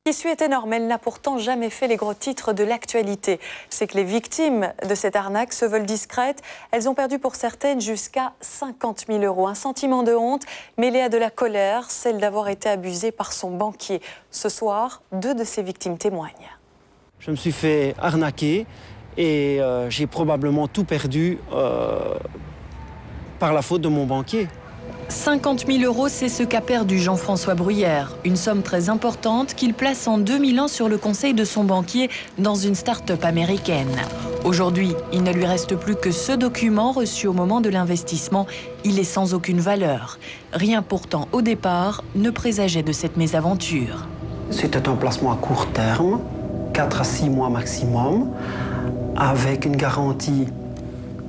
L'issue est énorme, elle n'a pourtant jamais fait les gros titres de l'actualité. C'est que les victimes de cette arnaque se veulent discrètes. Elles ont perdu pour certaines jusqu'à 50 000 €. Un sentiment de honte mêlé à de la colère, celle d'avoir été abusée par son banquier. Ce soir, 2 de ces victimes témoignent. Je me suis fait arnaquer et j'ai probablement tout perdu par la faute de mon banquier. 50 000 €, c'est ce qu'a perdu Jean-François Bruyère. Une somme très importante qu'il place en 2001 sur le conseil de son banquier dans une start-up américaine. Aujourd'hui, il ne lui reste plus que ce document reçu au moment de l'investissement. Il est sans aucune valeur. Rien pourtant, au départ, ne présageait de cette mésaventure. C'était un placement à court terme, 4 à 6 mois maximum, avec une garantie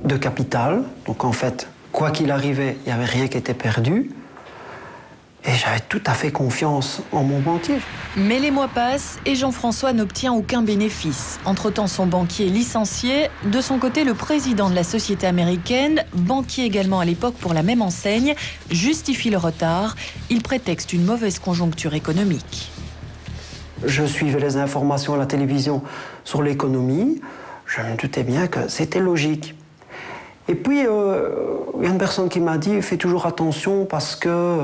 de capital. Donc en fait, quoi qu'il arrivait, il n'y avait rien qui était perdu. Et j'avais tout à fait confiance en mon banquier. Mais les mois passent et Jean-François n'obtient aucun bénéfice. Entre-temps, son banquier est licencié. De son côté, le président de la société américaine, banquier également à l'époque pour la même enseigne, justifie le retard. Il prétexte une mauvaise conjoncture économique. Je suivais les informations à la télévision sur l'économie. Je me doutais bien que c'était logique. Et puis, il y a une personne qui m'a dit « Fais toujours attention parce que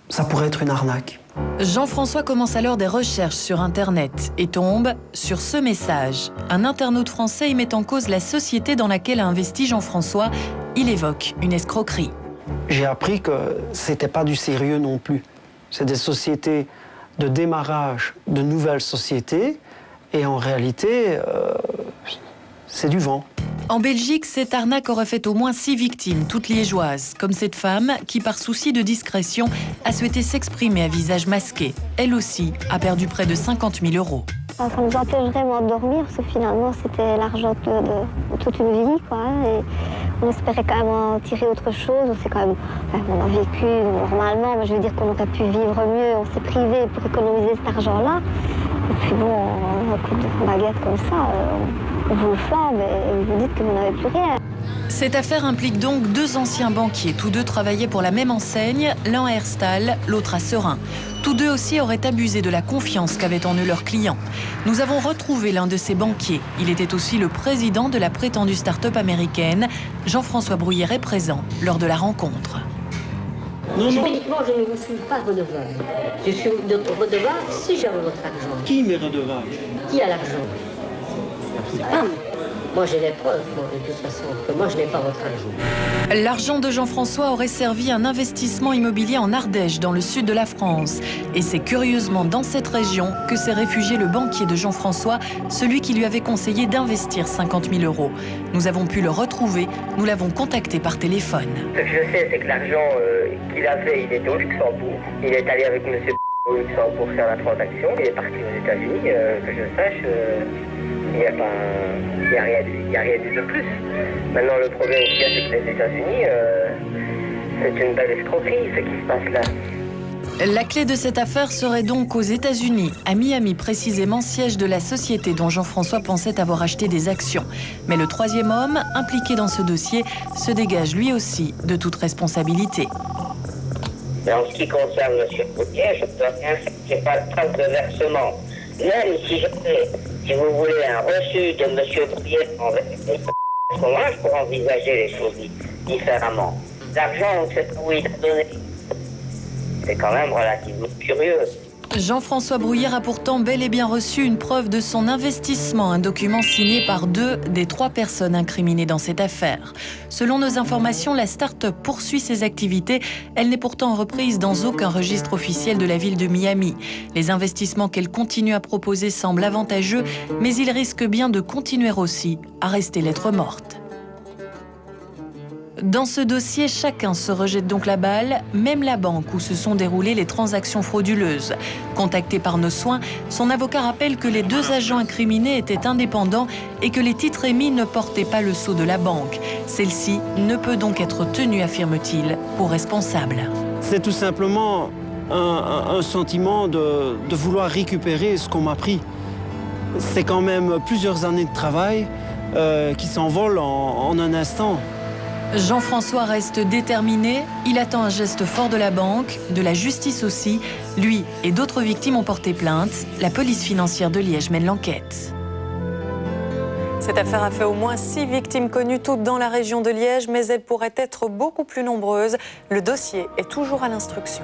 ça pourrait être une arnaque ». Jean-François commence alors des recherches sur Internet et tombe sur ce message. Un internaute français y met en cause la société dans laquelle a investi Jean-François. Il évoque une escroquerie. J'ai appris que c'était pas du sérieux non plus. C'est des sociétés de démarrage de nouvelles sociétés et en réalité, c'est du vent. En Belgique, cette arnaque aurait fait au moins 6 victimes, toutes liégeoises, comme cette femme qui, par souci de discrétion, a souhaité s'exprimer à visage masqué. Elle aussi a perdu près de 50 000 €. Ça nous empêche vraiment de dormir, parce que finalement, c'était l'argent de toute une vie, quoi. Et on espérait quand même en tirer autre chose. C'est quand même, on a vécu normalement, mais je veux dire qu'on aurait pu vivre mieux. On s'est privé pour économiser cet argent-là. Et puis bon, un coup de baguette comme ça, on vous flambe et vous dites que vous n'avez plus rien. Cette affaire implique donc 2 anciens banquiers. Tous 2 travaillaient pour la même enseigne, l'un à Herstal, l'autre à Seraing. Tous 2 aussi auraient abusé de la confiance qu'avaient en eux leurs clients. Nous avons retrouvé l'un de ces banquiers. Il était aussi le président de la prétendue start-up américaine. Jean-François Bruyère est présent lors de la rencontre. Juridiquement, je ne vous suis pas redevable. Je suis redevable si j'avais votre argent. Qui m'est redevable? Qui a l'argent? Ah, moi, j'ai les preuves, de toute façon, que moi, je n'ai pas votre argent. L'argent de Jean-François aurait servi à un investissement immobilier en Ardèche, dans le sud de la France. Et c'est curieusement dans cette région que s'est réfugié le banquier de Jean-François, celui qui lui avait conseillé d'investir 50 000 €. Nous avons pu le retrouver, nous l'avons contacté par téléphone. Ce que je sais, c'est que l'argent qu'il avait, il était au Luxembourg. Il est allé avec monsieur au Luxembourg faire la transaction. Il est parti aux États-Unis, que je sache. Il n'y a rien dit de plus. Maintenant, le problème qu'il y a, c'est que les États-Unis, c'est une belle escroquerie, ce qui se passe là. La clé de cette affaire serait donc aux États-Unis, à Miami précisément, siège de la société dont Jean-François pensait avoir acheté des actions. Mais le 3e homme, impliqué dans ce dossier, se dégage lui aussi de toute responsabilité. Mais en ce qui concerne M. Poutier, je peux rien faire, je n'ai pas de trace de versement. Même si j'avais, si vous voulez, un reçu de M. Poutier envers à ce moment-là, je pourrais envisager les choses différemment. L'argent, on ne sait pas où il a donné. C'est quand même relativement curieux. Jean-François Bruyère a pourtant bel et bien reçu une preuve de son investissement, un document signé par 2 des 3 personnes incriminées dans cette affaire. Selon nos informations, la start-up poursuit ses activités. Elle n'est pourtant reprise dans aucun registre officiel de la ville de Miami. Les investissements qu'elle continue à proposer semblent avantageux, mais ils risquent bien de continuer aussi à rester lettre morte. Dans ce dossier, chacun se rejette donc la balle, même la banque où se sont déroulées les transactions frauduleuses. Contacté par nos soins, son avocat rappelle que les 2 agents incriminés étaient indépendants et que les titres émis ne portaient pas le sceau de la banque. Celle-ci ne peut donc être tenue, affirme-t-il, pour responsable. C'est tout simplement un sentiment de vouloir récupérer ce qu'on m'a pris. C'est quand même plusieurs années de travail qui s'envolent en un instant. Jean-François reste déterminé. Il attend un geste fort de la banque, de la justice aussi. Lui et d'autres victimes ont porté plainte. La police financière de Liège mène l'enquête. Cette affaire a fait au moins 6 victimes connues, toutes dans la région de Liège, mais elles pourraient être beaucoup plus nombreuses. Le dossier est toujours à l'instruction.